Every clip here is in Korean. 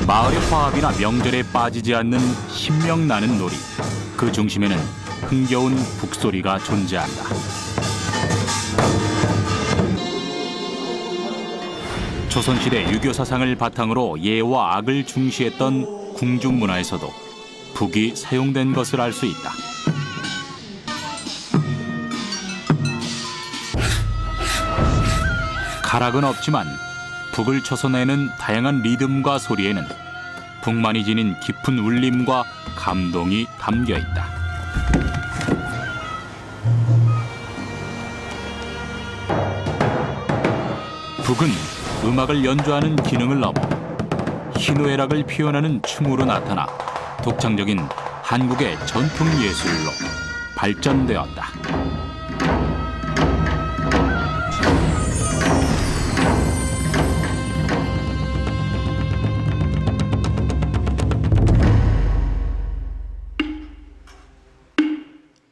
마을의 화합이나 명절에 빠지지 않는 신명나는 놀이. 그 중심에는 흥겨운 북소리가 존재한다. 조선시대 유교 사상을 바탕으로 예와 악을 중시했던 궁중 문화에서도 북이 사용된 것을 알 수 있다. 가락은 없지만 북을 쳐서내는 다양한 리듬과 소리에는 북만이 지닌 깊은 울림과 감동이 담겨 있다. 북은 음악을 연주하는 기능을 넘어 희노애락을 표현하는 춤으로 나타나 독창적인 한국의 전통 예술로 발전되었다.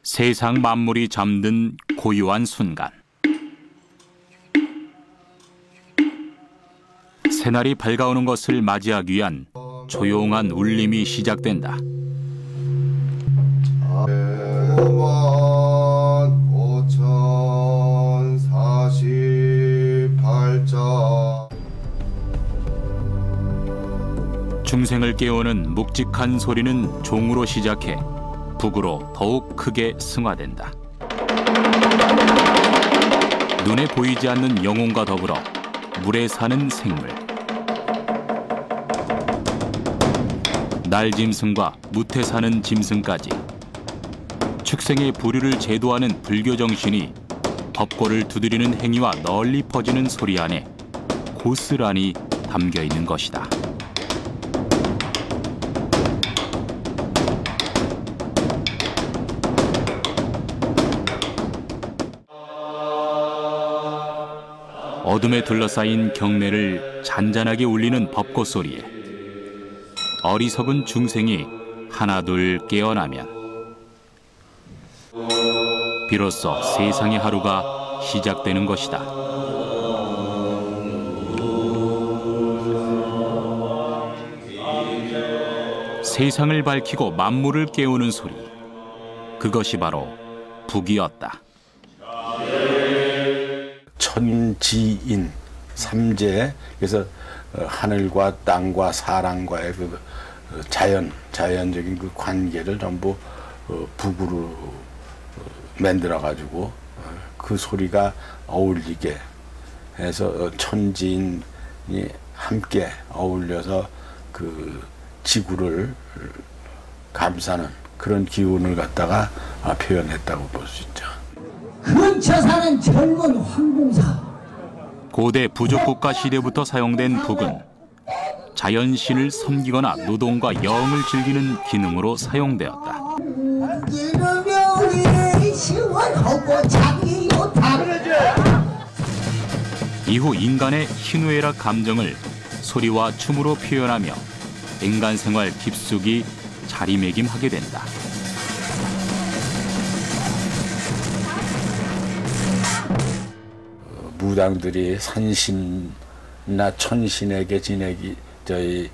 세상 만물이 잠든 고요한 순간. 새날이 밝아오는 것을 맞이하기 위한 조용한 울림이 시작된다. 5048자. 중생을 깨우는 묵직한 소리는 종으로 시작해 북으로 더욱 크게 승화된다. 눈에 보이지 않는 영혼과 더불어 물에 사는 생물. 날짐승과 무태 사는 짐승까지 축생의 부류를 제도하는 불교 정신이 법고를 두드리는 행위와 널리 퍼지는 소리 안에 고스란히 담겨 있는 것이다. 어둠에 둘러싸인 경내를 잔잔하게 울리는 법고 소리에 어리석은 중생이 하나둘 깨어나면 비로소 세상의 하루가 시작되는 것이다. 세상을 밝히고 만물을 깨우는 소리, 그것이 바로 북이었다. 천지인 삼재, 그래서 하늘과 땅과 사람과의 그 자연적인 그 관계를 전부 북으로 만들어 가지고 그 소리가 어울리게 해서 천지인이 함께 어울려서 그 지구를 감싸는 그런 기운을 갖다가 표현했다고 볼 수 있죠. 근처 사는 젊은 황공사. 고대 부족국가 시대부터 사용된 북은 자연신을 섬기거나 노동과 여흥을 즐기는 기능으로 사용되었다. 이후 인간의 희노애락 감정을 소리와 춤으로 표현하며 인간 생활 깊숙이 자리매김하게 된다. 무당들이 산신이나 천신에게 지내기 저희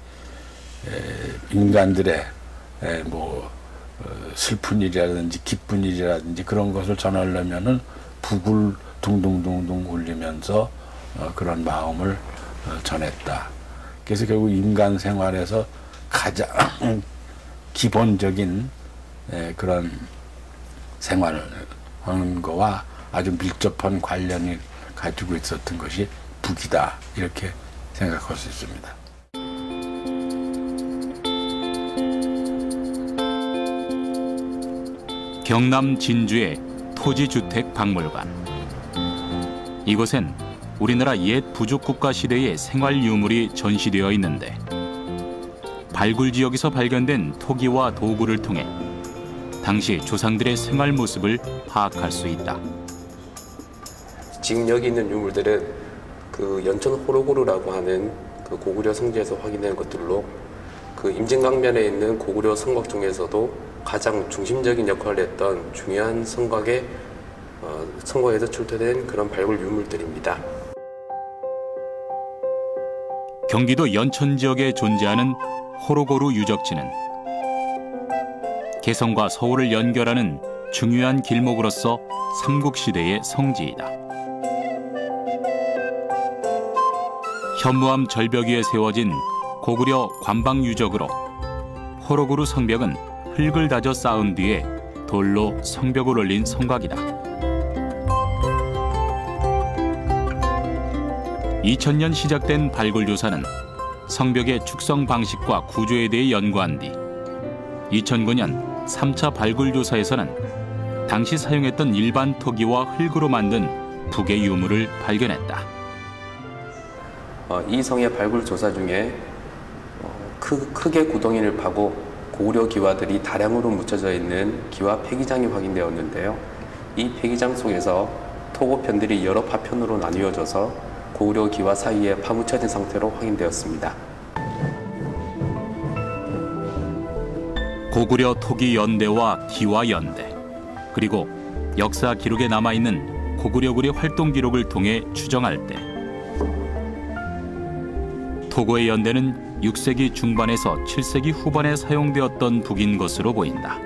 인간들의 뭐 슬픈 일이라든지 기쁜 일이라든지 그런 것을 전하려면은 북을 둥둥둥둥 울리면서 그런 마음을 전했다. 그래서 결국 인간 생활에서 가장 기본적인 그런 생활을 하는 거와 아주 밀접한 관련이 가지고 있었던 것이 북이다, 이렇게 생각할 수 있습니다. 경남 진주의 토지주택박물관. 이곳엔 우리나라 옛 부족국가 시대의 생활 유물이 전시되어 있는데 발굴 지역에서 발견된 토기와 도구를 통해 당시 조상들의 생활 모습을 파악할 수 있다. 지금 여기 있는 유물들은 그 연천 호로고르라고 하는 그 고구려 성지에서 확인된 것들로 그 임진강변에 있는 고구려 성곽 중에서도 가장 중심적인 역할을 했던 중요한 성곽에서 출토된 그런 발굴 유물들입니다. 경기도 연천 지역에 존재하는 호로고루 유적지는 개성과 서울을 연결하는 중요한 길목으로서 삼국시대의 성지이다. 현무암 절벽 위에 세워진 고구려 관방 유적으로 호로고루 성벽은 흙을 다져 쌓은 뒤에 돌로 성벽을 올린 성곽이다. 2000년 시작된 발굴조사는 성벽의 축성 방식과 구조에 대해 연구한 뒤 2009년 3차 발굴조사에서는 당시 사용했던 일반 토기와 흙으로 만든 북의 유물을 발견했다. 이 성의 발굴조사 중에 크게 구덩이를 파고 고구려 기와들이 다량으로 묻혀져 있는 기와 폐기장이 확인되었는데요. 이 폐기장 속에서 토고편들이 여러 파편으로 나뉘어져서 고구려 기와 사이에 파묻혀진 상태로 확인되었습니다. 고구려 토기 연대와 기와 연대, 그리고 역사 기록에 남아있는 고구려굴의 활동 기록을 통해 추정할 때 토고의 연대는 6세기 중반에서 7세기 후반에 사용되었던 북인 것으로 보인다.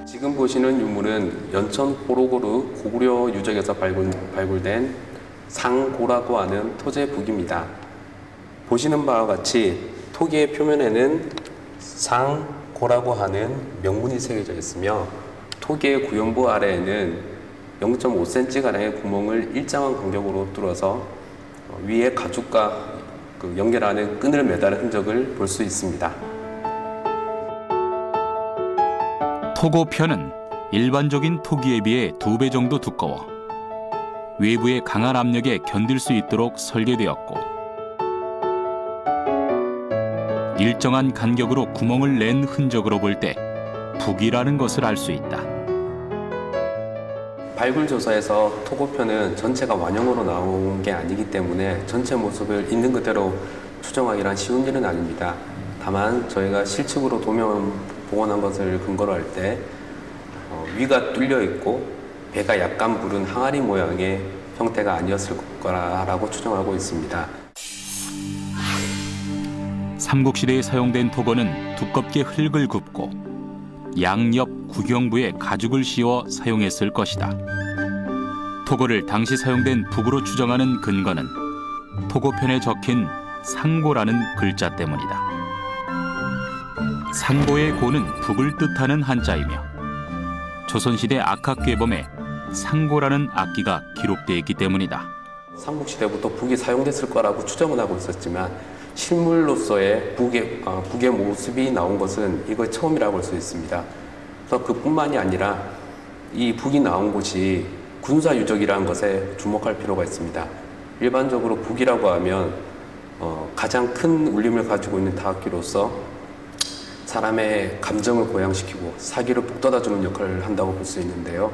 지금 보시는 유물은 연천 호로고루 고구려 유적에서 발굴된 상고라고 하는 토제 북입니다. 보시는 바와 같이 토기의 표면에는 상고라고 하는 명문이 새겨져 있으며 토기의 구연부 아래에는 0.5cm가량의 구멍을 일정한 간격으로 뚫어서 위에 가죽과 연결하는 끈을 매달은 흔적을 볼 수 있습니다. 토고편은 일반적인 토기에 비해 2배 정도 두꺼워 외부의 강한 압력에 견딜 수 있도록 설계되었고 일정한 간격으로 구멍을 낸 흔적으로 볼 때 북이라는 것을 알 수 있다. 발굴조사에서 토고편은 전체가 완형으로 나온 게 아니기 때문에 전체 모습을 있는 그대로 추정하기란 쉬운 일은 아닙니다. 다만 저희가 실측으로 도면 복원한 것을 근거로 할 때 위가 뚫려 있고 배가 약간 부른 항아리 모양의 형태가 아니었을 거라고 추정하고 있습니다. 삼국시대에 사용된 토고는 두껍게 흙을 굽고 양옆 구경부에 가죽을 씌워 사용했을 것이다. 토고를 당시 사용된 북으로 추정하는 근거는 토고편에 적힌 상고라는 글자 때문이다. 상고의 고는 북을 뜻하는 한자이며 조선시대 악학괴범에 상고라는 악기가 기록되어 있기 때문이다. 삼국시대부터 북이 사용됐을 거라고 추정은 하고 있었지만 실물로서의 북의 모습이 나온 것은 이거 처음이라고 할 수 있습니다. 그래서 그뿐만이 아니라 이 북이 나온 곳이 군사유적이라는 것에 주목할 필요가 있습니다. 일반적으로 북이라고 하면 가장 큰 울림을 가지고 있는 타악기로서 사람의 감정을 고양시키고 사기를 북돋아주는 역할을 한다고 볼 수 있는데요.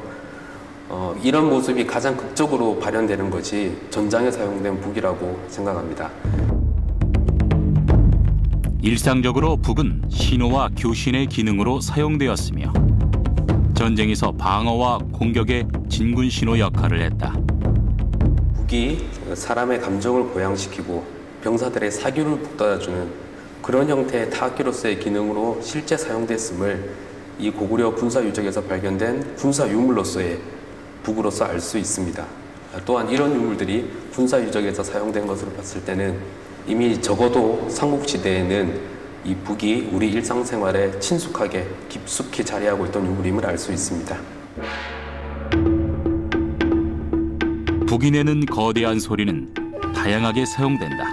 이런 모습이 가장 극적으로 발현되는 것이 전장에 사용된 북이라고 생각합니다. 일상적으로 북은 신호와 교신의 기능으로 사용되었으며 전쟁에서 방어와 공격의 진군 신호 역할을 했다. 북이 사람의 감정을 고양시키고 병사들의 사기를 북돋아주는 그런 형태의 타악기로서의 기능으로 실제 사용됐음을 이 고구려 군사유적에서 발견된 군사유물로서의 북으로서 알 수 있습니다. 또한 이런 유물들이 군사유적에서 사용된 것으로 봤을 때는 이미 적어도 삼국시대에는 이 북이 우리 일상생활에 친숙하게 깊숙이 자리하고 있던 유물임을 알 수 있습니다. 북이 내는 거대한 소리는 다양하게 사용된다.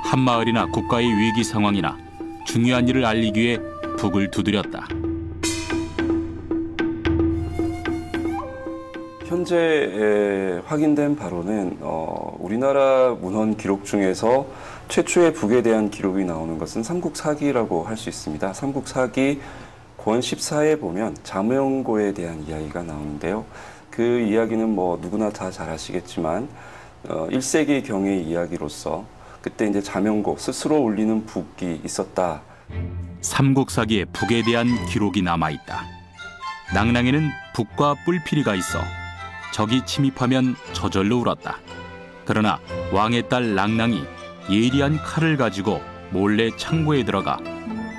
한 마을이나 국가의 위기 상황이나 중요한 일을 알리기 위해 북을 두드렸다. 현재 확인된 바로는 우리나라 문헌 기록 중에서 최초의 북에 대한 기록이 나오는 것은 삼국사기라고 할 수 있습니다. 삼국사기 권 14에 보면 자명고에 대한 이야기가 나오는데요. 그 이야기는 뭐 누구나 다 잘 아시겠지만 1세기 경의 이야기로서 그때 이제 자명고 스스로 올리는 북이 있었다. 삼국사기에 북에 대한 기록이 남아있다. 낭랑에는 북과 뿔피리가 있어 적이 침입하면 저절로 울었다. 그러나 왕의 딸 랑랑이 예리한 칼을 가지고 몰래 창고에 들어가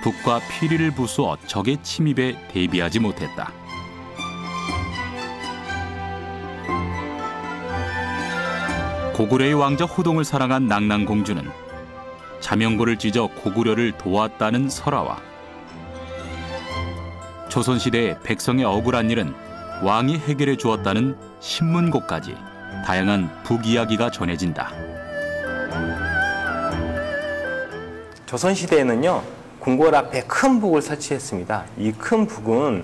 북과 피리를 부수어 적의 침입에 대비하지 못했다. 고구려의 왕자 호동을 사랑한 랑랑공주는 자명고를 찢어 고구려를 도왔다는 설화와 조선시대의 백성의 억울한 일은 왕이 해결해 주었다는 신문고까지 다양한 북 이야기가 전해진다. 조선시대에는요, 궁궐 앞에 큰 북을 설치했습니다. 이 큰 북은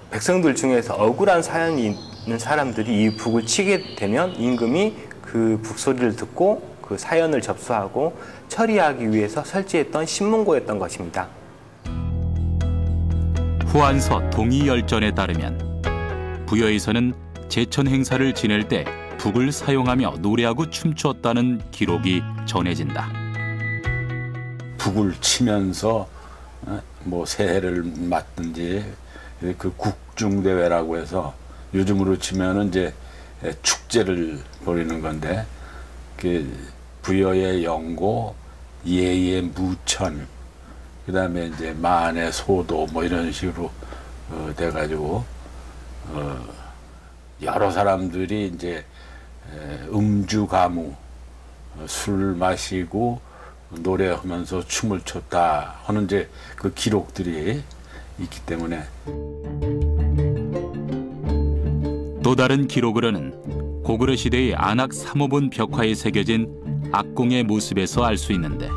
백성들 중에서 억울한 사연이 있는 사람들이 이 북을 치게 되면 임금이 그 북소리를 듣고 그 사연을 접수하고 처리하기 위해서 설치했던 신문고였던 것입니다. 후한서 동의열전에 따르면 부여에서는 제천 행사를 지낼 때 북을 사용하며 노래하고 춤추었다는 기록이 전해진다. 북을 치면서 뭐 새해를 맞든지 그 국중대회라고 해서 요즘으로 치면은 이제 축제를 벌이는 건데 그 부여의 영고, 예의 무천, 그다음에 이제 만의 소도 뭐 이런 식으로 돼가지고 여러 사람들이 이제 음주 가무 술 마시고 노래하면서 춤을 췄다 하는 이제 그 기록들이 있기 때문에. 또 다른 기록으로는 고구려 시대의 안악 삼호본 벽화에 새겨진 악공의 모습에서 알 수 있는데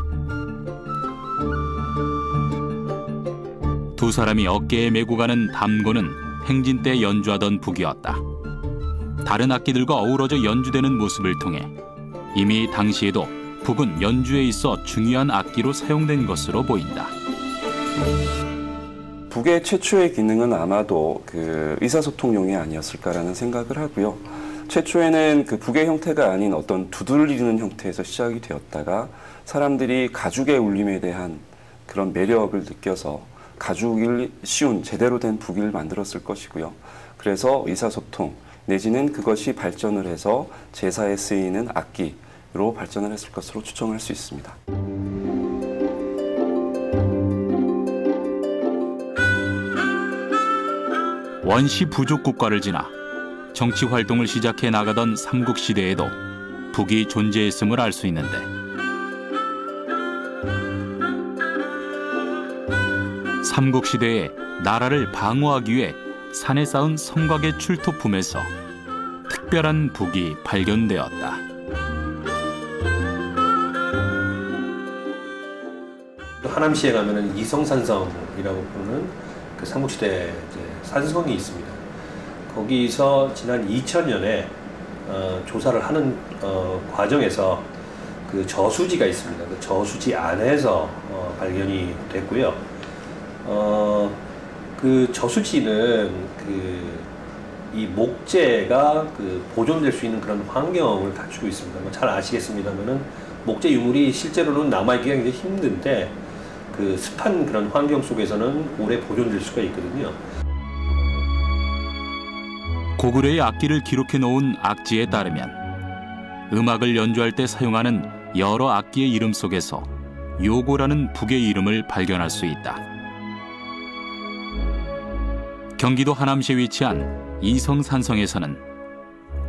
두 사람이 어깨에 메고 가는 담고는 행진 때 연주하던 북이었다. 다른 악기들과 어우러져 연주되는 모습을 통해 이미 당시에도 북은 연주에 있어 중요한 악기로 사용된 것으로 보인다. 북의 최초의 기능은 아마도 그 의사소통용이 아니었을까라는 생각을 하고요. 최초에는 그 북의 형태가 아닌 어떤 두들리는 형태에서 시작이 되었다가 사람들이 가죽의 울림에 대한 그런 매력을 느껴서 가죽이 쉬운 제대로 된 북을 만들었을 것이고요. 그래서 의사소통 내지는 그것이 발전을 해서 제사에 쓰이는 악기로 발전을 했을 것으로 추정할 수 있습니다. 원시 부족 국가를 지나 정치 활동을 시작해 나가던 삼국시대에도 북이 존재했음을 알 수 있는데 삼국시대에 나라를 방어하기 위해 산에 쌓은 성곽의 출토품에서 특별한 북이 발견되었다. 하남시에 가면은 이성산성이라고 부르는 그 삼국시대 산성이 있습니다. 거기서 지난 2000년에 조사를 하는 과정에서 그 저수지가 있습니다. 그 저수지 안에서 발견이 됐고요. 그 저수지는 이 목재가 보존될 수 있는 그런 환경을 갖추고 있습니다. 잘 아시겠습니다만은 목재 유물이 실제로는 남아있기가 굉장히 힘든데 그 습한 그런 환경 속에서는 오래 보존될 수가 있거든요. 고구려의 악기를 기록해 놓은 악지에 따르면 음악을 연주할 때 사용하는 여러 악기의 이름 속에서 요고라는 북의 이름을 발견할 수 있다. 경기도 하남시에 위치한 이성산성에서는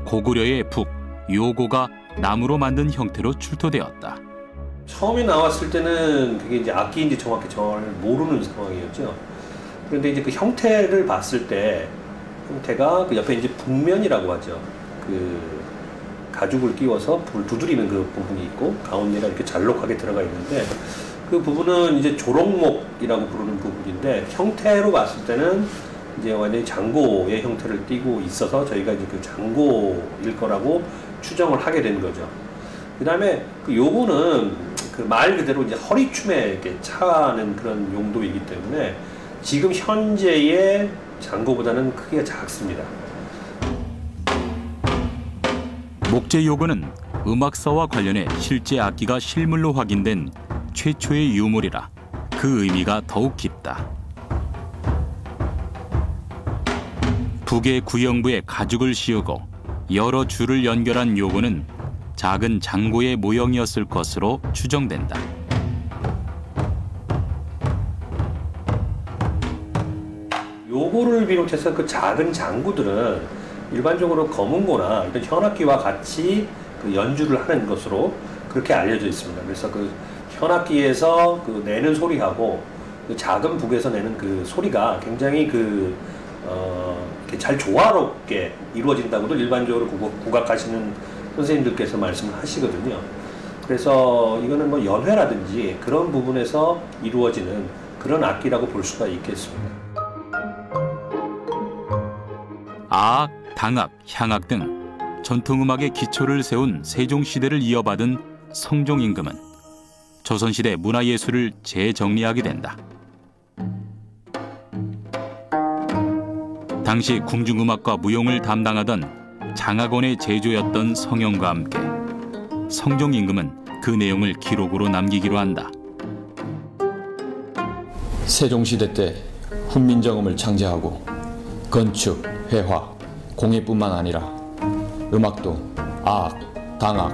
고구려의 북, 요고가 나무로 만든 형태로 출토되었다. 처음에 나왔을 때는 그게 이제 악기인지 정확히 잘 모르는 상황이었죠. 그런데 이제 그 형태를 봤을 때 형태가 그 옆에 이제 북면이라고 하죠. 그 가죽을 끼워서 불 두드리는 그 부분이 있고 가운데가 이렇게 잘록하게 들어가 있는데 그 부분은 이제 조롱목이라고 부르는 부분인데 형태로 봤을 때는 이제 완전히 장고의 형태를 띠고 있어서 저희가 이제 그 장고일 거라고 추정을 하게 된 거죠. 그 다음에 그 요거는 그 말 그대로 이제 허리춤에 이렇게 차는 그런 용도이기 때문에 지금 현재의 장고보다는 크기가 작습니다. 목재 요고는 음악사와 관련해 실제 악기가 실물로 확인된 최초의 유물이라 그 의미가 더욱 깊다. 북의 구형부에 가죽을 씌우고 여러 줄을 연결한 요구는 작은 장고의 모형이었을 것으로 추정된다. 요거를 비롯해서 그 작은 장구들은 일반적으로 검은고나 이런 현악기와 같이 그 연주를 하는 것으로 그렇게 알려져 있습니다. 그래서 그 현악기에서 그 내는 소리하고 그 작은 북에서 내는 그 소리가 굉장히 이렇게 잘 조화롭게 이루어진다고도 일반적으로 국악하시는 선생님들께서 말씀을 하시거든요. 그래서 이거는 뭐 연회라든지 그런 부분에서 이루어지는 그런 악기라고 볼 수가 있겠습니다. 아악, 당악, 향악 등 전통음악의 기초를 세운 세종시대를 이어받은 성종임금은 조선시대 문화예술을 재정리하게 된다. 당시 궁중음악과 무용을 담당하던 장학원의 제조였던 성형과 함께 성종임금은 그 내용을 기록으로 남기기로 한다. 세종시대 때 훈민정음을 창제하고 건축, 회화, 공예뿐만 아니라 음악도 아악, 당악,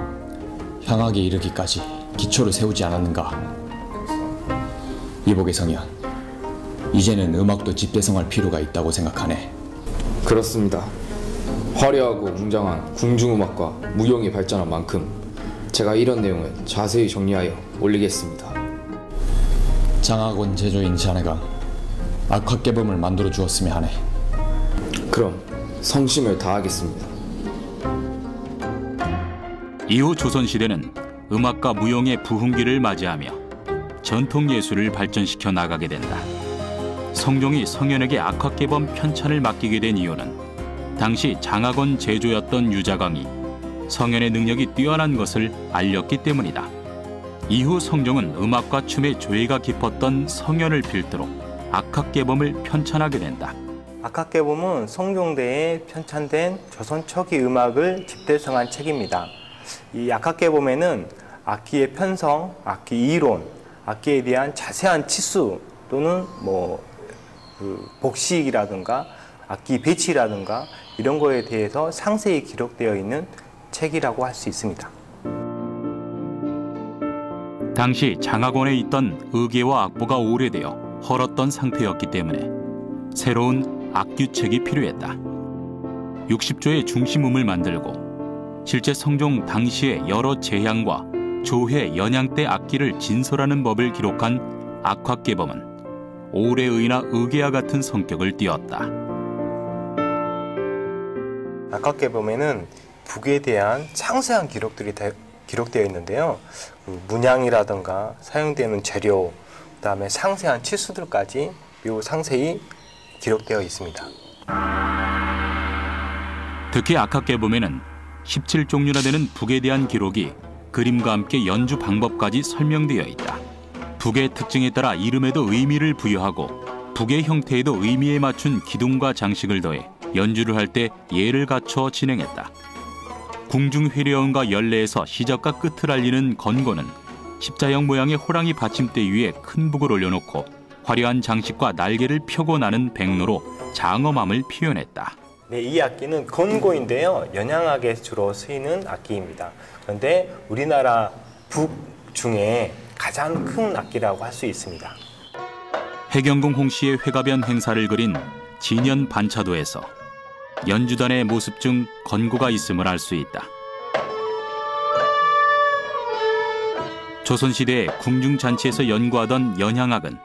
향악에 이르기까지 기초를 세우지 않았는가. 이복의 성현, 이제는 음악도 집대성할 필요가 있다고 생각하네. 그렇습니다. 화려하고 웅장한 궁중음악과 무용이 발전한 만큼 제가 이런 내용을 자세히 정리하여 올리겠습니다. 장학원 제조인 자네가 악화개범을 만들어 주었으면 하네. 그럼 성심을 다하겠습니다. 이후 조선시대는 음악과 무용의 부흥기를 맞이하며 전통예술을 발전시켜 나가게 된다. 성종이 성현에게 악화개범 편찬을 맡기게 된 이유는 당시 장학원 제조였던 유자광이 성현의 능력이 뛰어난 것을 알렸기 때문이다. 이후 성종은 음악과 춤의 조예가 깊었던 성현을 필두로 악화개범을 편찬하게 된다. 악화개범은 성종대에 편찬된 조선 초기 음악을 집대성한 책입니다. 이 악화개범에는 악기의 편성, 악기 이론, 악기에 대한 자세한 치수 또는 복식이라든가 악기 배치라든가 이런 거에 대해서 상세히 기록되어 있는 책이라고 할 수 있습니다. 당시 장학원에 있던 의계와 악보가 오래되어 헐었던 상태였기 때문에 새로운 악규책이 필요했다. 60조의 중심음을 만들고 실제 성종 당시의 여러 제향과 조회, 연양 때 악기를 진설하는 법을 기록한 악화개범은 오래의나 의계와 같은 성격을 띠었다. 악화개범에는 북에 대한 상세한 기록들이 기록되어 있는데요. 문양이라든가 사용되는 재료, 그다음에 상세한 치수들까지 매우 상세히 기록되어 있습니다. 특히 악화개범에는 17종류나 되는 북에 대한 기록이 그림과 함께 연주 방법까지 설명되어 있다. 북의 특징에 따라 이름에도 의미를 부여하고 북의 형태에도 의미에 맞춘 기둥과 장식을 더해 연주를 할 때 예를 갖춰 진행했다. 궁중 회려원과 연례에서 시작과 끝을 알리는 건고는 십자형 모양의 호랑이 받침대 위에 큰 북을 올려놓고 화려한 장식과 날개를 펴고 나는 백로로 장엄함을 표현했다. 네, 이 악기는 건고인데요. 연양악에 주로 쓰이는 악기입니다. 그런데 우리나라 북 중에 가장 큰 악기라고 할 수 있습니다. 해경궁 홍씨의 회가변 행사를 그린 진연 반차도에서 연주단의 모습 중 건고가 있음을 알 수 있다. 조선시대에 궁중잔치에서 연구하던 연향악은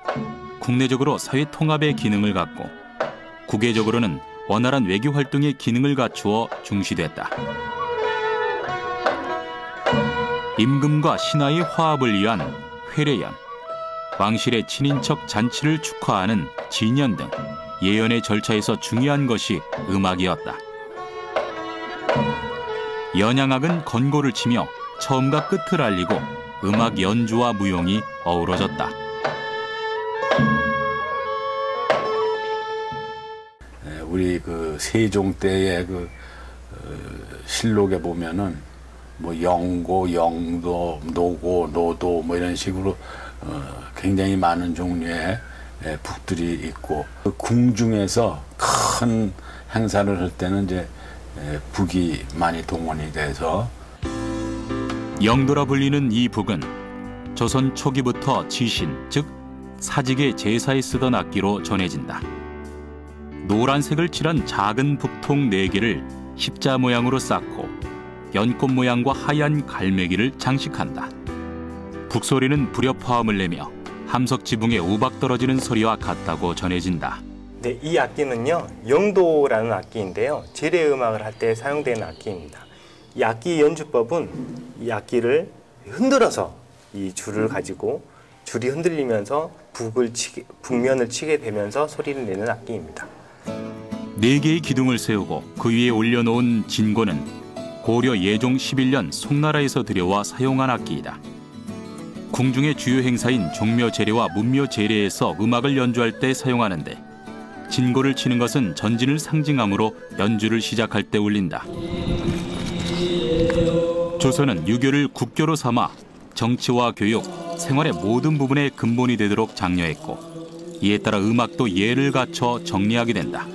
국내적으로 사회 통합의 기능을 갖고 국외적으로는 원활한 외교 활동의 기능을 갖추어 중시됐다. 임금과 신하의 화합을 위한 회례연, 왕실의 친인척 잔치를 축하하는 진연 등 예연의 절차에서 중요한 것이 음악이었다. 연향악은 건고를 치며 처음과 끝을 알리고 음악 연주와 무용이 어우러졌다. 우리 그 세종 때의 그 실록에 보면은 뭐 영고, 영도, 노고, 노도 뭐 이런 식으로 굉장히 많은 종류의 북들이 있고 그 궁중에서 큰 행사를 할 때는 이제 북이 많이 동원이 돼서 영도라 불리는 이 북은 조선 초기부터 지신, 즉 사직의 제사에 쓰던 악기로 전해진다. 노란색을 칠한 작은 북통 4개를 십자 모양으로 쌓고 연꽃 모양과 하얀 갈매기를 장식한다. 북소리는 불협화음을 내며 함석 지붕에 우박 떨어지는 소리와 같다고 전해진다. 네, 이 악기는요, 영도라는 악기인데요. 제례 음악을 할 때 사용되는 악기입니다. 이 악기 연주법은 이 악기를 흔들어서 이 줄을 가지고 줄이 흔들리면서 북면을 치게 되면서 소리를 내는 악기입니다. 4개의 기둥을 세우고 그 위에 올려놓은 진고는 고려 예종 11년 송나라에서 들여와 사용한 악기이다. 궁중의 주요 행사인 종묘 제례와 문묘 제례에서 음악을 연주할 때 사용하는데 진고를 치는 것은 전진을 상징하므로 연주를 시작할 때 울린다. 조선은 유교를 국교로 삼아 정치와 교육, 생활의 모든 부분에 근본이 되도록 장려했고 이에 따라 음악도 예를 갖춰 정리하게 된다.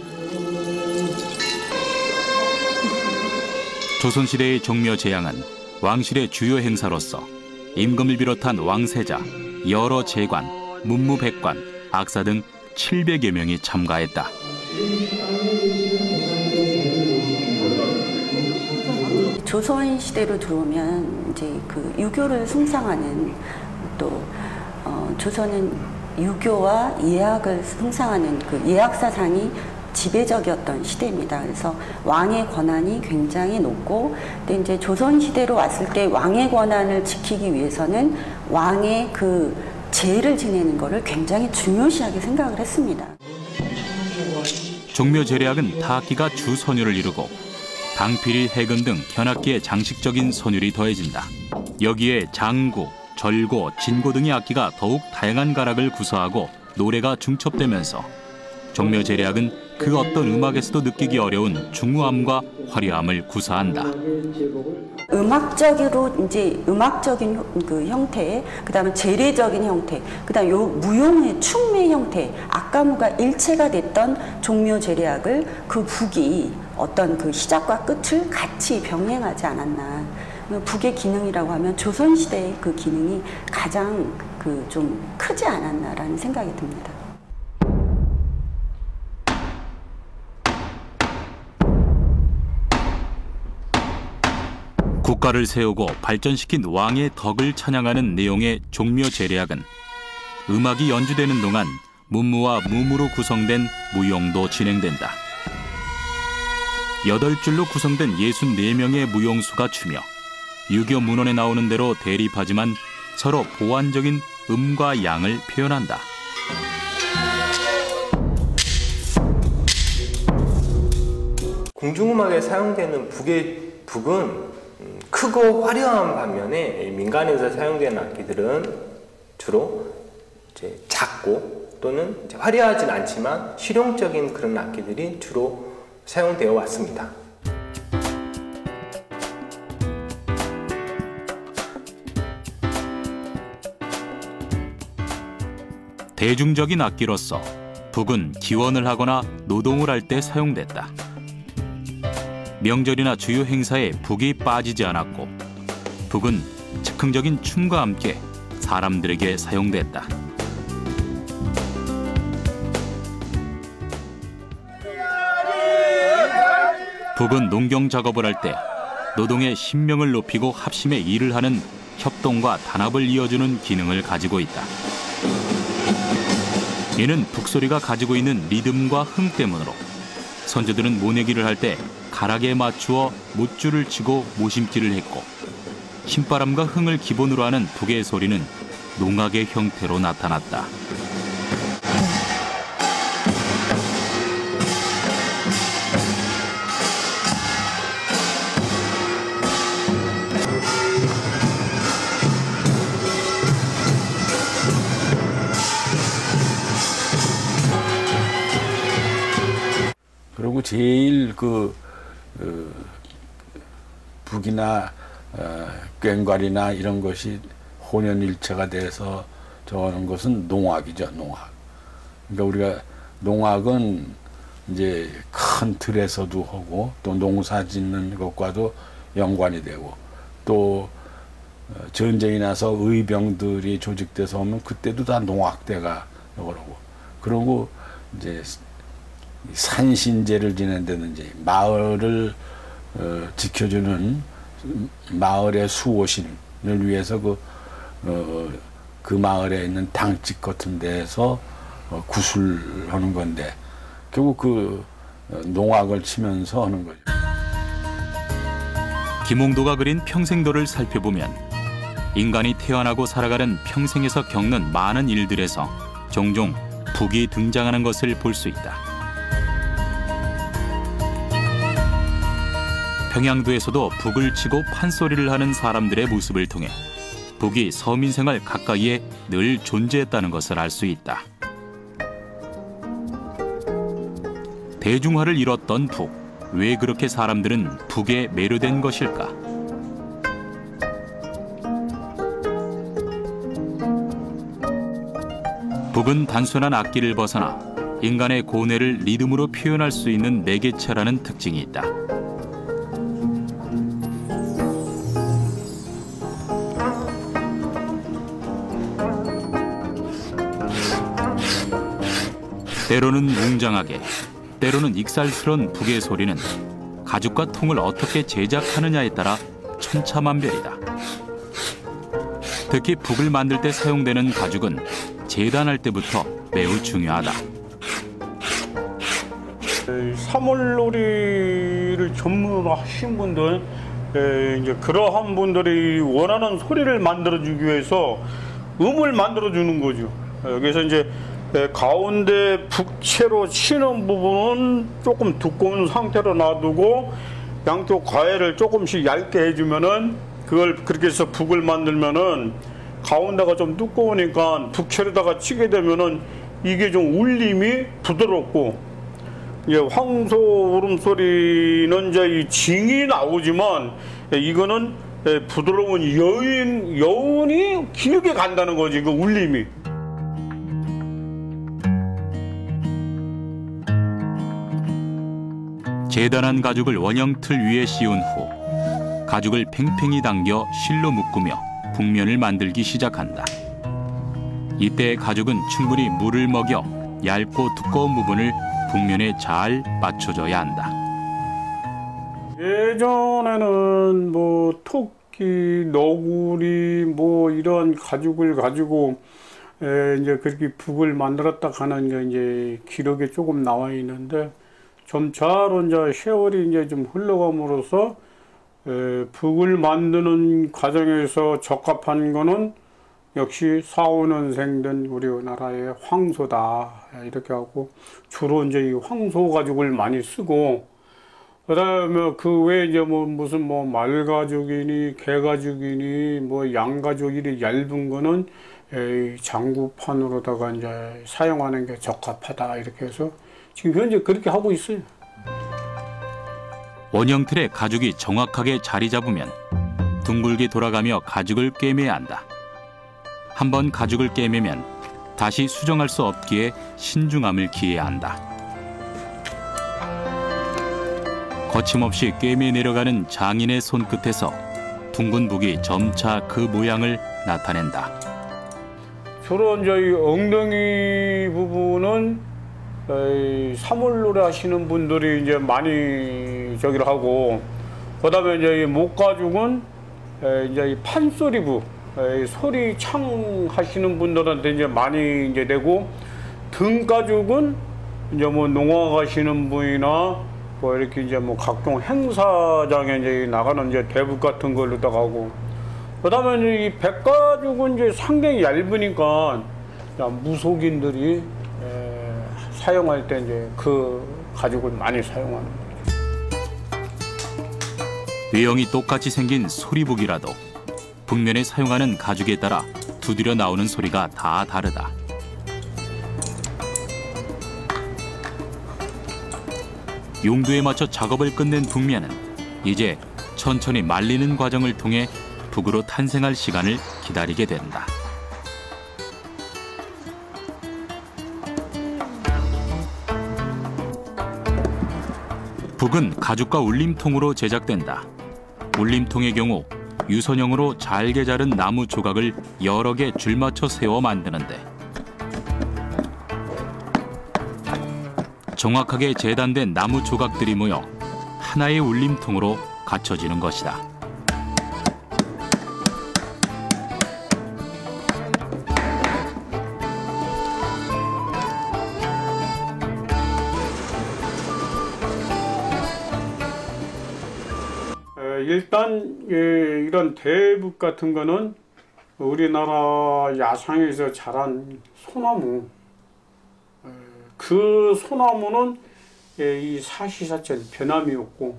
조선시대의 종묘 제양은 왕실의 주요 행사로서 임금을 비롯한 왕세자, 여러 재관, 문무백관, 악사 등 700여 명이 참가했다. 조선 시대로 들어오면 이제 그 유교를 숭상하는 또 조선은 유교와 예학을 숭상하는 그 예학 사상이 지배적이었던 시대입니다. 그래서 왕의 권한이 굉장히 높고, 근데 이제 조선 시대로 왔을 때 왕의 권한을 지키기 위해서는 왕의 그 제를 지내는 것을 굉장히 중요시하게 생각을 했습니다. 종묘 제례악은 타악기가 주 선율을 이루고 당필이, 해금 등 현악기의 장식적인 선율이 더해진다. 여기에 장구, 절고, 진고 등의 악기가 더욱 다양한 가락을 구사하고 노래가 중첩되면서 종묘 제례악은 그 어떤 음악에서도 느끼기 어려운 중후함과 화려함을 구사한다. 음악적으로 이제 음악적인 그 형태, 그다음에 제례적인 형태, 그다음 요 무용의 춤의 형태, 악가무가 일체가 됐던 종묘 제례악을 그 북이 어떤 그 시작과 끝을 같이 병행하지 않았나. 북의 기능이라고 하면 조선 시대의 그 기능이 가장 그 좀 크지 않았나라는 생각이 듭니다. 국가를 세우고 발전시킨 왕의 덕을 찬양하는 내용의 종묘 제례악은 음악이 연주되는 동안 문무와 무무로 구성된 무용도 진행된다. 8줄로 구성된 64명의 무용수가 추며 유교 문헌에 나오는 대로 대립하지만 서로 보완적인 음과 양을 표현한다. 궁중음악에 사용되는 북은 크고 화려한 반면에 민간에서 사용되는 악기들은 주로 이제 작고 또는 이제 화려하진 않지만 실용적인 그런 악기들이 주로 사용되어 왔습니다. 대중적인 악기로서 북은 기원을 하거나 노동을 할 때 사용됐다. 명절이나 주요 행사에 북이 빠지지 않았고 북은 즉흥적인 춤과 함께 사람들에게 사용됐다. 북은 농경 작업을 할 때 노동의 신명을 높이고 합심해 일을 하는 협동과 단합을 이어주는 기능을 가지고 있다. 이는 북소리가 가지고 있는 리듬과 흥 때문으로 선조들은 모내기를 할 때 가락에 맞추어 못줄을 치고 모심질을 했고 신바람과 흥을 기본으로 하는 북의 소리는 농악의 형태로 나타났다. 그리고 제일 북이나 꽹과리나 이런 것이 혼연일체가 돼서 저하는 것은 농악이죠, 농악. 그러니까 우리가 농악은 이제 큰 들에서도 하고 또 농사 짓는 것과도 연관이 되고 또 전쟁이 나서 의병들이 조직돼서 오면 그때도 다 농악대가 그러고 이제 산신제를 지낸다든지 마을을 지켜주는 마을의 수호신을 위해서 그 마을에 있는 당집 같은 데에서 구술하는 건데 결국 그 농악을 치면서 하는 거죠. 김홍도가 그린 평생도를 살펴보면 인간이 태어나고 살아가는 평생에서 겪는 많은 일들에서 종종 북이 등장하는 것을 볼 수 있다. 평양도에서도 북을 치고 판소리를 하는 사람들의 모습을 통해 북이 서민 생활 가까이에 늘 존재했다는 것을 알 수 있다. 대중화를 이뤘던 북, 왜 그렇게 사람들은 북에 매료된 것일까? 북은 단순한 악기를 벗어나 인간의 고뇌를 리듬으로 표현할 수 있는 매개체라는 특징이 있다. 때로는 웅장하게, 때로는 익살스러운 북의 소리는 가죽과 통을 어떻게 제작하느냐에 따라 천차만별이다. 특히 북을 만들 때 사용되는 가죽은 재단할 때부터 매우 중요하다. 사물놀이를 전문으로 하신 분들, 이제 그러한 분들이 원하는 소리를 만들어주기 위해서 음을 만들어주는 거죠. 그래서 이제 가운데 북채로 치는 부분은 조금 두꺼운 상태로 놔두고 양쪽 가해를 조금씩 얇게 해주면은 그걸 그렇게 해서 북을 만들면은 가운데가 좀 두꺼우니까 북채로다가 치게 되면은 이게 좀 울림이 부드럽고, 이제 황소 울음소리는 이제 이 징이 나오지만 이거는 부드러운 여운이 길게 간다는 거지, 그 울림이. 재단한 가죽을 원형틀 위에 씌운 후 가죽을 팽팽히 당겨 실로 묶으며 북면을 만들기 시작한다. 이때 가죽은 충분히 물을 먹여 얇고 두꺼운 부분을 북면에 잘 맞춰줘야 한다. 예전에는 뭐 토끼, 너구리 뭐 이런 가죽을 가지고 이제 그렇게 북을 만들었다 하는 게 이제 기록에 조금 나와 있는데, 점차로 이제 세월이 이제 좀 흘러감으로써 북을 만드는 과정에서 적합한 거는 역시 4, 5년생 된 우리나라의 황소다 이렇게 하고, 주로 이제 이 황소 가죽을 많이 쓰고, 그다음에 그 외에 이제 뭐 무슨 뭐 말 가죽이니 개 가죽이니 뭐 양 가죽이니 얇은 거는 장구판으로다가 이제 사용하는 게 적합하다 이렇게 해서 지금 현재 그렇게 하고 있어요. 원형틀에 가죽이 정확하게 자리 잡으면 둥글게 돌아가며 가죽을 꿰매야 한다. 한번 가죽을 꿰매면 다시 수정할 수 없기에 신중함을 기해야 한다. 거침없이 꿰매 내려가는 장인의 손끝에서 둥근 북이 점차 그 모양을 나타낸다. 주로 이제 이 엉덩이 부분은 사물놀이 하시는 분들이 이제 많이 저기를 하고, 그다음에 이제 이 목 가죽은 이제 이 판소리부, 소리 창 하시는 분들한테 이제 많이 이제 되고, 등 가죽은 이제 뭐 농악 하시는 분이나 뭐 이렇게 이제 뭐 각종 행사장에 이제 나가는 이제 대북 같은 걸로다가 하고, 그다음에 이 백 가죽은 이제 상당히 얇으니까 무속인들이 사용할 때 이제 그 가죽을 많이 사용하는 거죠. 외형이 똑같이 생긴 소리북이라도 북면에 사용하는 가죽에 따라 두드려 나오는 소리가 다 다르다. 용도에 맞춰 작업을 끝낸 북면은 이제 천천히 말리는 과정을 통해 북으로 탄생할 시간을 기다리게 된다. 북은 가죽과 울림통으로 제작된다. 울림통의 경우 유선형으로 잘게 자른 나무 조각을 여러 개 줄맞춰 세워 만드는데 정확하게 재단된 나무 조각들이 모여 하나의 울림통으로 갖춰지는 것이다. 일단 이런 대북 같은 거는 우리나라 야상에서 자란 소나무, 그 소나무는 이 사시사철 변함이 없고,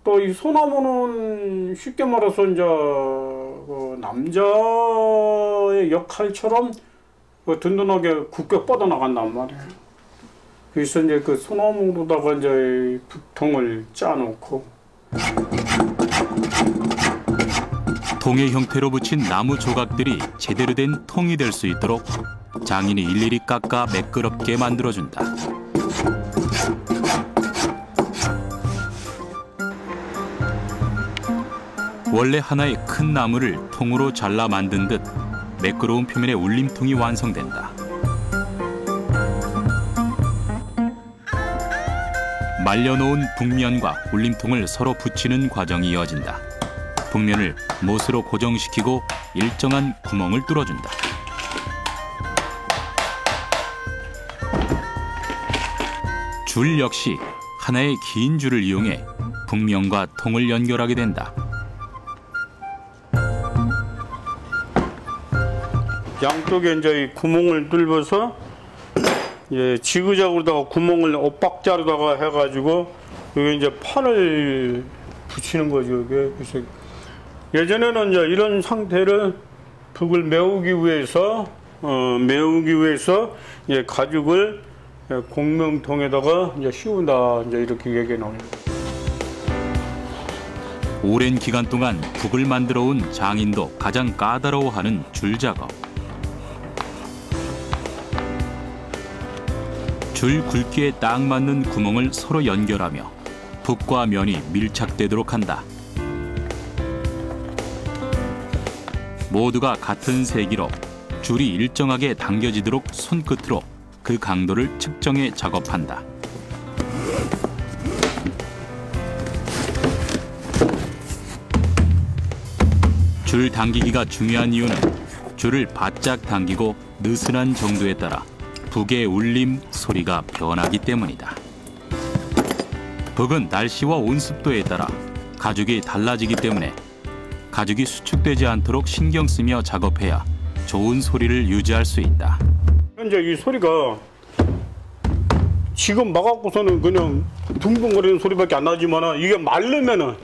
또 이 소나무는 쉽게 말해서 이제 남자의 역할처럼 든든하게 굳게 뻗어나간단 말이에요. 그래서 이제 그 소나무로다가 이제 북통을 짜놓고, 통의 형태로 붙인 나무 조각들이 제대로 된 통이 될 수 있도록 장인이 일일이 깎아 매끄럽게 만들어준다. 원래 하나의 큰 나무를 통으로 잘라 만든 듯 매끄러운 표면의 울림통이 완성된다. 말려놓은 북면과 울림통을 서로 붙이는 과정이 이어진다. 북면을 못으로 고정시키고 일정한 구멍을 뚫어준다. 줄 역시 하나의 긴 줄을 이용해 북면과 통을 연결하게 된다. 양쪽에 이제 구멍을 뚫어서 지그재그로다가 구멍을 엇박자로다가 해가지고 여기 이제 판을 붙이는 거죠. 이게. 그래서 예전에는 이제 이런 상태를 북을 메우기 위해서 가죽을 공명통에다가 이제 씌운다, 이제 이렇게 얘기 나옵니다. 오랜 기간 동안 북을 만들어 온 장인도 가장 까다로워하는 줄 작업. 줄 굵기에 딱 맞는 구멍을 서로 연결하며 북과 면이 밀착되도록 한다. 모두가 같은 세기로 줄이 일정하게 당겨지도록 손끝으로 그 강도를 측정해 작업한다. 줄 당기기가 중요한 이유는 줄을 바짝 당기고 느슨한 정도에 따라 북의 울림 소리가 변하기 때문이다. 북은 날씨와 온습도에 따라 가죽이 달라지기 때문에 가죽이 수축되지 않도록 신경 쓰며 작업해야 좋은 소리를 유지할 수 있다. 현재 이 소리가 지금 막았고서는 그냥 둥둥거리는 소리밖에 안 나지만 이게 말르면은,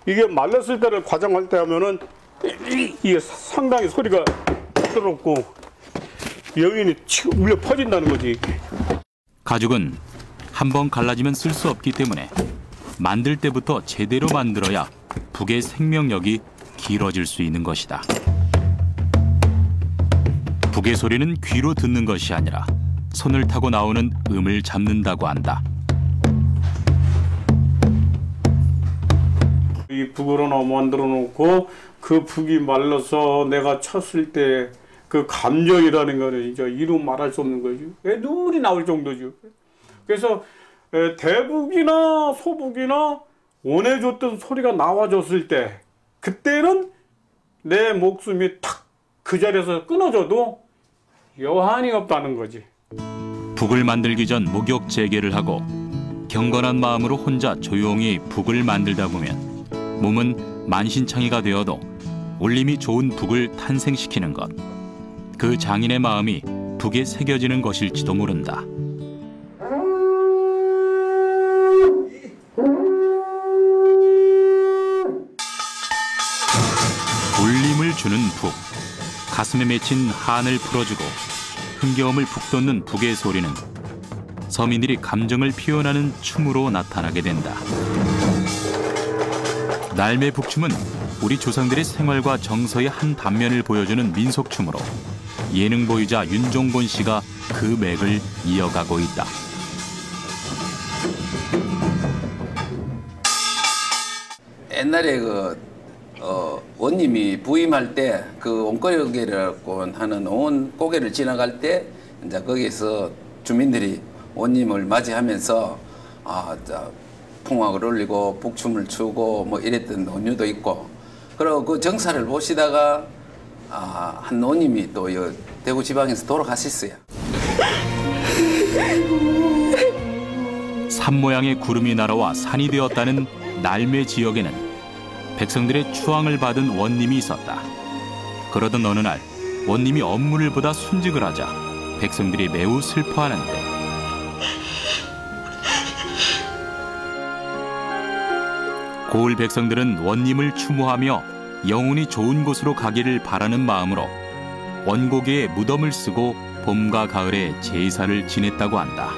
이게 말랐을 때를 과장할 때 하면은 이게 상당히 소리가 부드럽고 여인이 울려 퍼진다는 거지. 가죽은 한번 갈라지면 쓸 수 없기 때문에 만들 때부터 제대로 만들어야 북의 생명력이 길어질 수 있는 것이다. 북의 소리는 귀로 듣는 것이 아니라 손을 타고 나오는 음을 잡는다고 한다. 이 북을 하나 만들어 놓고 그 북이 말라서 내가 쳤을 때 그 감정이라는 거는 이제 이루 말할 수 없는 거죠. 눈물이 나올 정도죠. 그래서 대북이나 소북이나 원해줬던 소리가 나와줬을 때, 그때는 내 목숨이 탁 그 자리에서 끊어져도 여한이 없다는 거지. 북을 만들기 전 목욕 재개를 하고 경건한 마음으로 혼자 조용히 북을 만들다 보면 몸은 만신창이가 되어도 울림이 좋은 북을 탄생시키는 것, 그 장인의 마음이 북에 새겨지는 것일지도 모른다. 울림을 주는 북, 가슴에 맺힌 한을 풀어주고 흥겨움을 북돋는 북의 소리는 서민들이 감정을 표현하는 춤으로 나타나게 된다. 날매 북춤은 우리 조상들의 생활과 정서의 한 단면을 보여주는 민속춤으로 예능 보유자 윤종곤 씨가 그 맥을 이어가고 있다. 옛날에 원님이 부임할 때 그 온고개라고 하는 온 고개를 지나갈 때 이제 거기서 주민들이 원님을 맞이하면서 풍악을 올리고 북춤을 추고 뭐 이랬던 논유도 있고, 그리고 그 정사를 보시다가 한 원님이 또 대구 지방에서 돌아가셨어요. 산 모양의 구름이 날아와 산이 되었다는 날매 지역에는 백성들의 추앙을 받은 원님이 있었다. 그러던 어느 날 원님이 업무를 보다 순직을 하자 백성들이 매우 슬퍼하는데, 고을 백성들은 원님을 추모하며 영운이 좋은 곳으로 가기를 바라는 마음으로 원고개에 무덤을 쓰고 봄과 가을에 제사를 지냈다고 한다.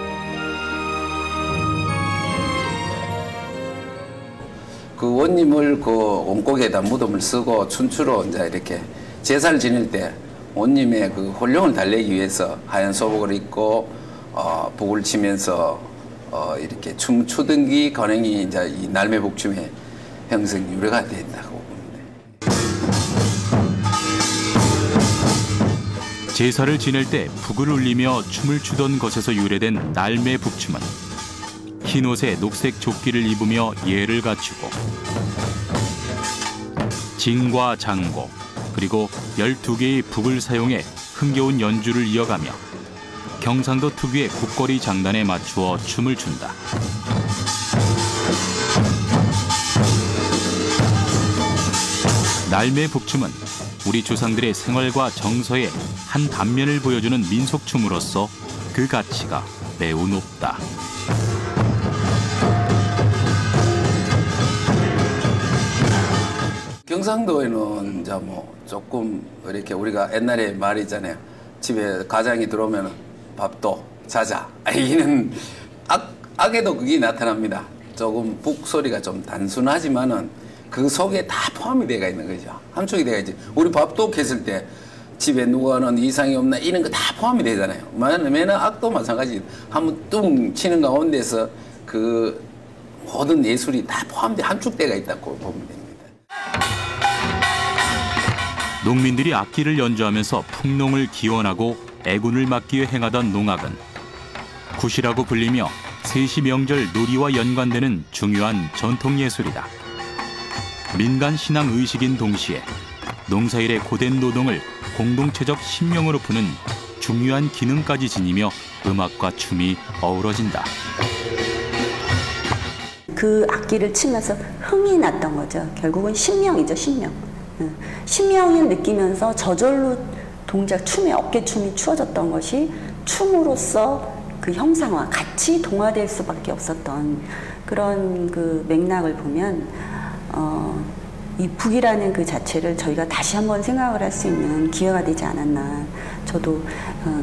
그 원님을 그 원고개에다 무덤을 쓰고 춘추로 이제 이렇게 제사를 지낼 때 원님의 그 혼령을 달래기 위해서 하얀 소복을 입고 북을 치면서 이렇게 춤추던 기 관행이 이제 이 날매북춤의 형성 유래가 된다고 봅니다. 제사를 지낼 때 북을 울리며 춤을 추던 것에서 유래된 날매북춤은 흰옷에 녹색 조끼를 입으며 예를 갖추고 징과 장고 그리고 12개의 북을 사용해 흥겨운 연주를 이어가며 경상도 특유의 국거리 장단에 맞추어 춤을 춘다. 날매북춤은 우리 조상들의 생활과 정서의 한 단면을 보여주는 민속춤으로서 그 가치가 매우 높다. 경상도에는 이제 뭐 조금 이렇게 우리가 옛날에 말이 있잖아요. 집에 가장이 들어오면 밥도 자자. 이는 악에도 그게 나타납니다. 조금 북 소리가 좀 단순하지만은 그 속에 다 포함이 되어 있는 거죠. 함축이 되어 있지. 우리 밥도 했을 때 집에 누구는 이상이 없나 이런 거 다 포함이 되잖아요. 매는 악도 마찬가지. 한번 뚱 치는 가운데서 그 모든 예술이 다 포함돼 함축되어 있다고 보면 됩니다. 농민들이 악기를 연주하면서 풍농을 기원하고 애군을 막기 위해 행하던 농악은 굿이라고 불리며 세시 명절 놀이와 연관되는 중요한 전통예술이다. 민간 신앙 의식인 동시에 농사일의 고된 노동을 공동체적 신명으로 푸는 중요한 기능까지 지니며 음악과 춤이 어우러진다. 그 악기를 치면서 흥이 났던 거죠. 결국은 신명이죠, 신명. 신명을 느끼면서 저절로 동작, 춤의 어깨춤이 추어졌던 것이 춤으로써 그 형상화, 같이 동화될 수밖에 없었던 그런 그 맥락을 보면 이 북이라는 그 자체를 저희가 다시 한번 생각을 할 수 있는 기회가 되지 않았나. 저도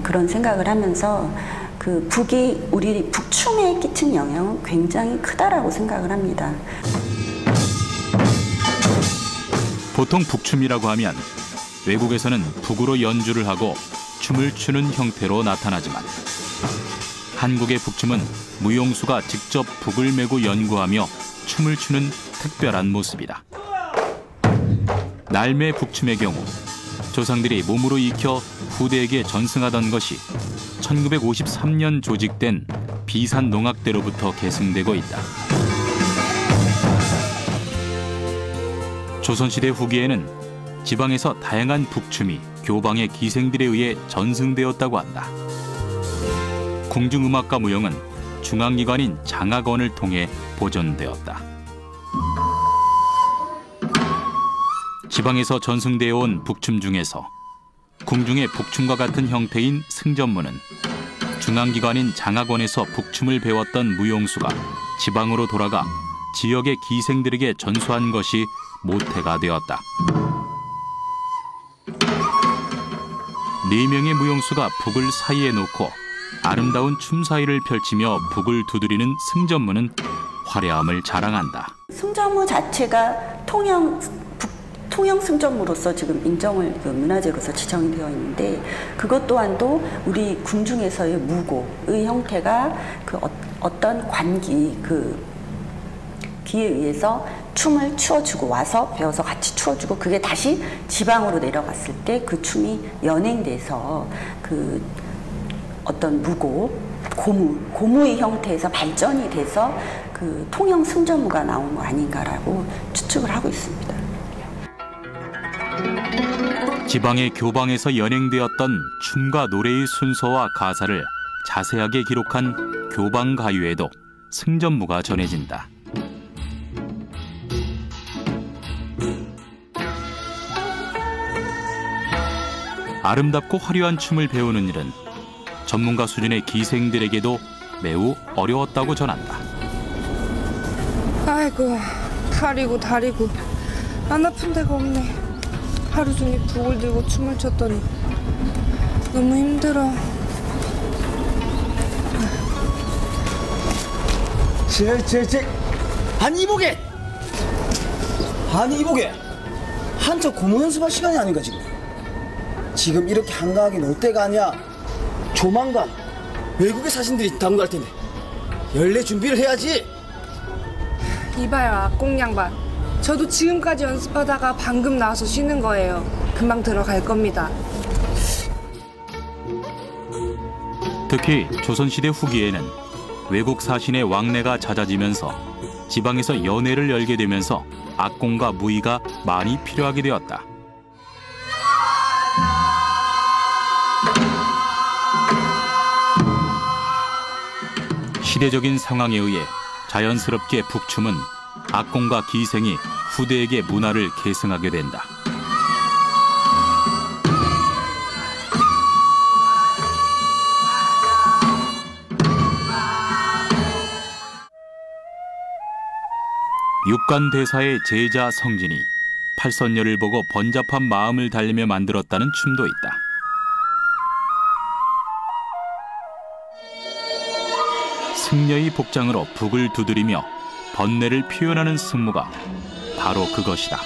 그런 생각을 하면서 그 북이 우리 북춤에 끼친 영향은 굉장히 크다라고 생각을 합니다. 보통 북춤이라고 하면 외국에서는 북으로 연주를 하고 춤을 추는 형태로 나타나지만 한국의 북춤은 무용수가 직접 북을 메고 연구하며 춤을 추는 특별한 모습이다. 날매 북춤의 경우 조상들이 몸으로 익혀 후대에게 전승하던 것이 1953년 조직된 비산농악대로부터 계승되고 있다. 조선시대 후기에는 지방에서 다양한 북춤이 교방의 기생들에 의해 전승되었다고 한다. 궁중음악과 무용은 중앙기관인 장학원을 통해 보존되었다. 지방에서 전승되어 온 북춤 중에서 궁중의 북춤과 같은 형태인 승전무는 중앙기관인 장학원에서 북춤을 배웠던 무용수가 지방으로 돌아가 지역의 기생들에게 전수한 것이 모태가 되었다. 4명의 무용수가 북을 사이에 놓고 아름다운 춤 사이를 펼치며 북을 두드리는 승전무는 화려함을 자랑한다. 승전무 자체가 통영 승전무로서 지금 인정을 문화재로서 지정이 되어 있는데, 그것 또한도 우리 궁중에서의 무고의 형태가 그 어떤 관기, 그 기에 의해서 춤을 추어주고 와서 배워서 같이 추어주고 그게 다시 지방으로 내려갔을 때 그 춤이 연행돼서 그 어떤 고무의 형태에서 발전이 돼서 그 통영 승전무가 나온 거 아닌가라고 추측을 하고 있습니다. 지방의 교방에서 연행되었던 춤과 노래의 순서와 가사를 자세하게 기록한 교방가요에도 승전무가 전해진다. 아름답고 화려한 춤을 배우는 일은 전문가 수준의 기생들에게도 매우 어려웠다고 전한다. 아이고, 다리고 안 아픈 데가 없네. 하루 종일 북을 들고 춤을 췄더니 너무 힘들어. 아니 이보게 한참 고무 연습할 시간이 아닌가 지금 이렇게 한가하게 놀 때가 아니야. 조만간 외국의 사신들이 당구 갈 텐데 연례 준비를 해야지. 이봐요, 악공 양반. 저도 지금까지 연습하다가 방금 나와서 쉬는 거예요. 금방 들어갈 겁니다. 특히 조선시대 후기에는 외국 사신의 왕래가 잦아지면서 지방에서 연회를 열게 되면서 악공과 무의가 많이 필요하게 되었다. 시대적인 상황에 의해 자연스럽게 북춤은 악공과 기생이 후대에게 문화를 계승하게 된다. 육간대사의 제자 성진이 팔선녀를 보고 번잡한 마음을 달래며 만들었다는 춤도 있다. 승려의 복장으로 북을 두드리며 번뇌를 표현하는 승무가 바로 그것이다.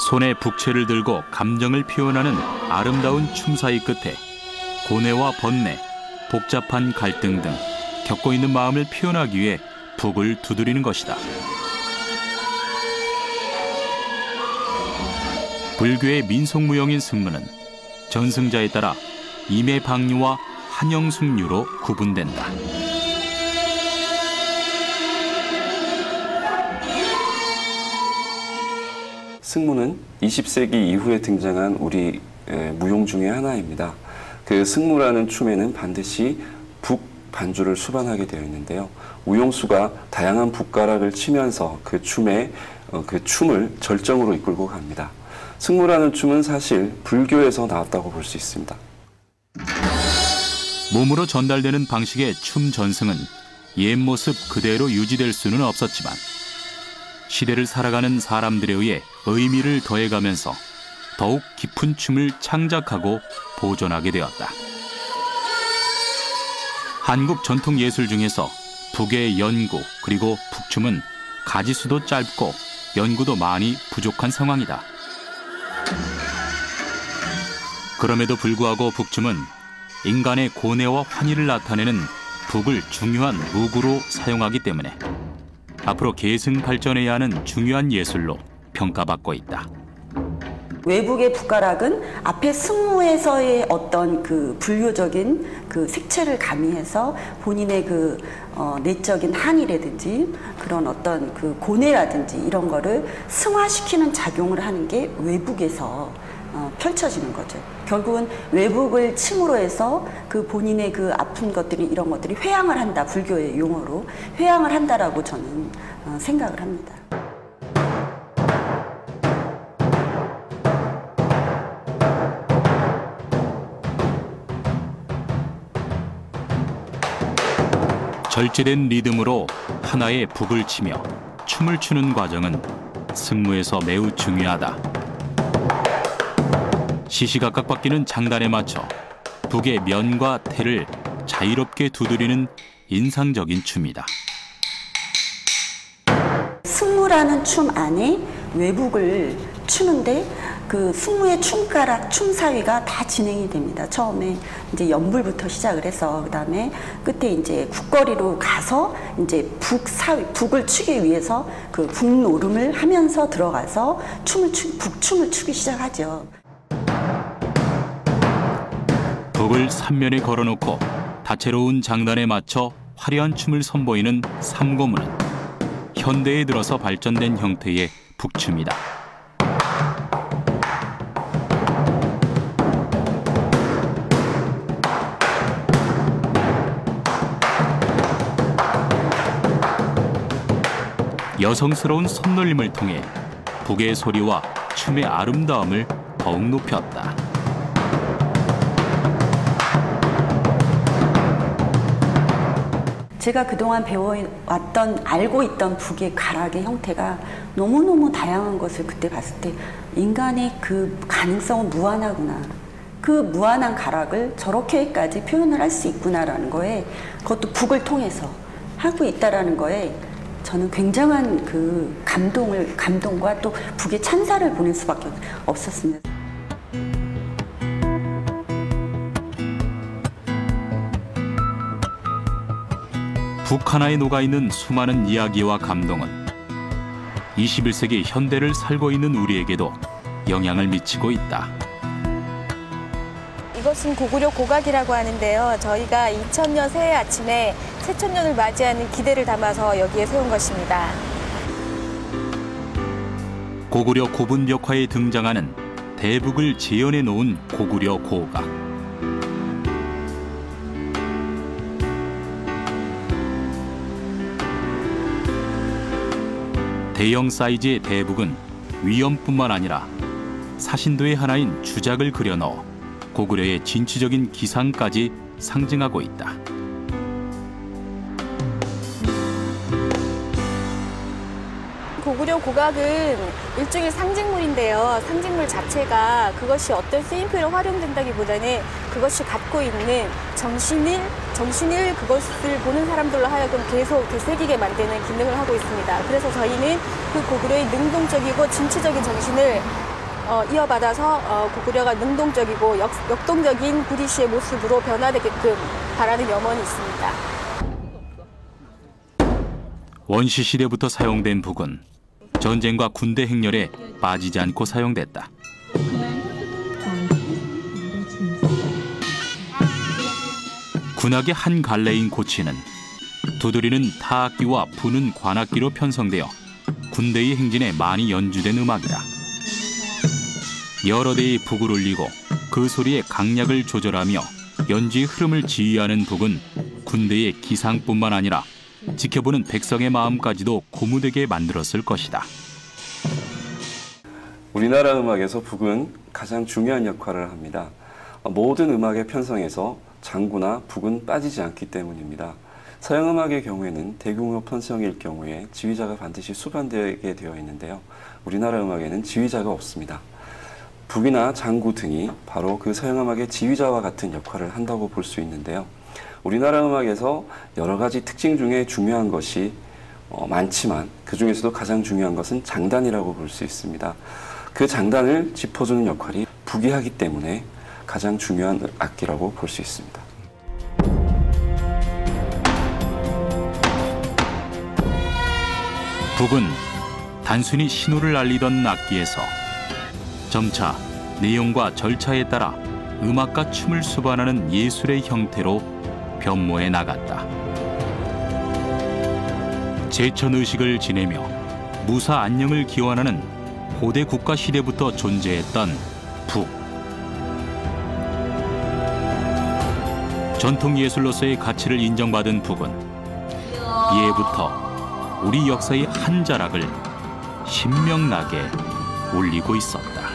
손에 북채를 들고 감정을 표현하는 아름다운 춤사위 끝에 고뇌와 번뇌, 복잡한 갈등 등 겪고 있는 마음을 표현하기 위해 북을 두드리는 것이다. 불교의 민속무용인 승무는 전승자에 따라 임해방류와 한영숙류로 구분된다. 승무는 20세기 이후에 등장한 우리 무용 중의 하나입니다. 그 승무라는 춤에는 반드시 북 반주를 수반하게 되어 있는데요. 우용수가 다양한 북가락을 치면서 그 춤을 절정으로 이끌고 갑니다. 승무라는 춤은 사실 불교에서 나왔다고 볼 수 있습니다. 몸으로 전달되는 방식의 춤 전승은 옛 모습 그대로 유지될 수는 없었지만 시대를 살아가는 사람들에 의해 의미를 더해가면서 더욱 깊은 춤을 창작하고 보존하게 되었다. 한국 전통 예술 중에서 북의 연구 그리고 북춤은 가지수도 짧고 연구도 많이 부족한 상황이다. 그럼에도 불구하고 북춤은 인간의 고뇌와 환희를 나타내는 북을 중요한 무구로 사용하기 때문에 앞으로 계승 발전해야 하는 중요한 예술로 평가받고 있다. 외국의 북가락은 앞에 승무에서의 어떤 그 불교적인 그 색채를 가미해서 본인의 그 내적인 한이라든지 그런 어떤 그 고뇌라든지 이런 거를 승화시키는 작용을 하는 게 외국에서 펼쳐지는 거죠. 결국은 외국을 침으로 해서 그 본인의 그 아픈 것들이 이런 것들이 회양을 한다. 불교의 용어로 회양을 한다라고 저는 생각을 합니다. 절제된 리듬으로 하나의 북을 치며 춤을 추는 과정은 승무에서 매우 중요하다. 시시각각 바뀌는 장단에 맞춰 북의 면과 태를 자유롭게 두드리는 인상적인 춤이다. 승무라는 춤 안에 외북을 추는데 그 20의 춤가락, 춤사위가 다 진행이 됩니다. 처음에 이제 연불부터 시작을 해서 그다음에 끝에 이제 국거리로 가서 이제 북을 추기 위해서 그 북노름을 하면서 들어가서 북춤을 추기 시작하죠. 북을 삼면에 걸어놓고 다채로운 장단에 맞춰 화려한 춤을 선보이는 삼고문은 현대에 들어서 발전된 형태의 북춤이다. 여성스러운 손놀림을 통해 북의 소리와 춤의 아름다움을 더욱 높였다. 제가 그동안 배워왔던, 알고 있던 북의 가락의 형태가 너무너무 다양한 것을 그때 봤을 때 인간의 그 가능성은 무한하구나. 그 무한한 가락을 저렇게까지 표현을 할 수 있구나라는 거에, 그것도 북을 통해서 하고 있다라는 거에 저는 굉장한 그 감동과 또 북의 찬사를 보낼 수밖에 없었습니다. 북 하나에 녹아있는 수많은 이야기와 감동은 21세기 현대를 살고 있는 우리에게도 영향을 미치고 있다. 이것은 고구려 고각이라고 하는데요. 저희가 2000년 새해 아침에 새천년을 맞이하는 기대를 담아서 여기에 세운 것입니다. 고구려 고분벽화에 등장하는 대북을 재현해 놓은 고구려 고각. 대형 사이즈의 대북은 위엄뿐만 아니라 사신도의 하나인 주작을 그려넣어 고구려의 진취적인 기상까지 상징하고 있다. 고구려 고각은 일종의 상징물인데요. 상징물 자체가 그것이 어떤 쓰임표로 활용된다기보다는 그것이 갖고 있는 정신을 그것을 보는 사람들로 하여금 계속 되새기게 만드는 기능을 하고 있습니다. 그래서 저희는 그 고구려의 능동적이고 진취적인 정신을 이어받아서 고구려가 능동적이고 역동적인 구리시의 모습으로 변화되게끔 바라는 염원이 있습니다. 원시 시대부터 사용된 북은 전쟁과 군대 행렬에 빠지지 않고 사용됐다. 군악의 한 갈래인 고치는 두드리는 타악기와 부는 관악기로 편성되어 군대의 행진에 많이 연주된 음악이다. 여러 대의 북을 울리고 그 소리의 강약을 조절하며 연주의 흐름을 지휘하는 북은 군대의 기상뿐만 아니라 지켜보는 백성의 마음까지도 고무되게 만들었을 것이다. 우리나라 음악에서 북은 가장 중요한 역할을 합니다. 모든 음악의 편성에서 장구나 북은 빠지지 않기 때문입니다. 서양 음악의 경우에는 대규모 편성일 경우에 지휘자가 반드시 수반되게 되어 있는데요. 우리나라 음악에는 지휘자가 없습니다. 북이나 장구 등이 바로 그 서양 음악의 지휘자와 같은 역할을 한다고 볼 수 있는데요. 우리나라 음악에서 여러 가지 특징 중에 중요한 것이 많지만 그 중에서도 가장 중요한 것은 장단이라고 볼 수 있습니다. 그 장단을 짚어주는 역할이 북이 하기 때문에 가장 중요한 악기라고 볼 수 있습니다. 북은 단순히 신호를 알리던 악기에서 점차 내용과 절차에 따라 음악과 춤을 수반하는 예술의 형태로 변모해 나갔다. 제천의식을 지내며 무사 안녕을 기원하는 고대 국가 시대부터 존재했던 북. 전통 예술로서의 가치를 인정받은 북은 이해부터 우리 역사의 한 자락을 신명나게 울리고 있었다.